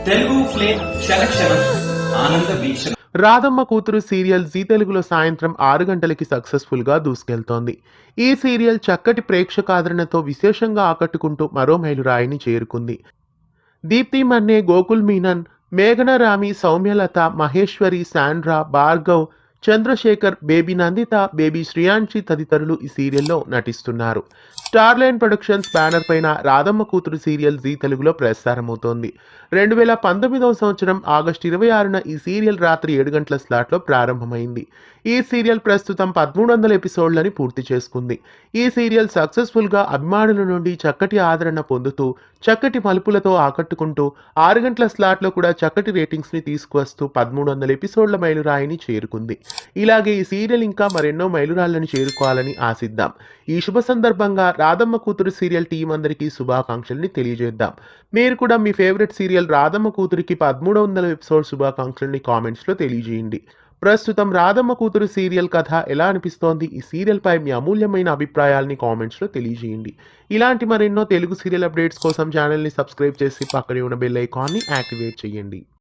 Telugu flame క్షణ ఆనంద వీక్షణ. రాధమ్మ కూతురు సీరియల్ జీ తెలుగులో సాయంత్రం 6 గంటలకి సక్సెస్ఫుల్ గా దూసుకెళ్తోంది. ఈ సీరియల్ చక్కటి ప్రేక్షకాదరణతో విశేషంగా ఆకట్టుకుంటూ మరో మైలురాయిని చేరుకుంది. దీప్తి మన్నే, గోకుల్ మీనన్, మేఘన Rami, Soumyalatha, Maheshwari, Sandra, Bhargav, Chandrashekhar, baby Nanditha, baby Shriyanshi తదితరులు ఈ సీరియల్లో నటిస్తున్నారు. స్టార్లైన్ ప్రొడక్షన్స్ బ్యానర్ పైన రాధమ్మ కూతురు సీరియల్ జీ తెలుగులో ప్రసారమవుతోంది. 2019వ సంవత్సరం ఆగస్టు 26న ఈ సీరియల్ రాత్రి 7 గంటల స్లాట్లో ప్రారంభమైంది. ఈ సీరియల్ ప్రస్తుతం 1300 ఎపిసోడ్లని పూర్తి చేసుకుంది. ఈ సీరియల్ సక్సెస్ఫుల్గా అభిమానుల నుండి చక్కటి ఆదరణ పొందుతూ చక్కటి మలుపులతో ఆకట్టుకుంటూ 6 గంటల స్లాట్లో కూడా చక్కటి రేటింగ్స్ని తీసుకువస్తూ 1300 ఎపిసోడ్ల మైలురాయిని చేరుకుంది. ఇలాగే ఈ సీరియల్ ఇంకా మరెన్నో మైలురాళ్లను చేరుకోవాలని ఆశిద్దాం. ఈ శుభ సందర్భంగా రాధమ్మ కూతురు సీరియల్ టీం అందరికీ శుభాకాంక్షల్ని తెలియజేద్దాం. మీరు కూడా మీ ఫేవరెట్ సీరియల్ రాధమ్మ కూతురికి 1300 ఎపిసోడ్ శుభాకాంక్షల్ని కామెంట్స్లో తెలియజేయండి. ప్రస్తుతం రాధమ్మ కూతురు సీరియల్ కథ ఎలా అనిపిస్తోంది? ఈ సీరియల్ పై మీ అమూల్యమైన అభిప్రాయాల్ని కామెంట్స్లో తెలియజేయండి. ఇలాంటి మరెన్నో తెలుగు సీరియల్ అప్డేట్స్ కోసం ఛానల్ని సబ్స్క్రైబ్ చేసి పక్కనే ఉన్న బెల్ ఐకాన్ని యాక్టివేట్ చేయండి.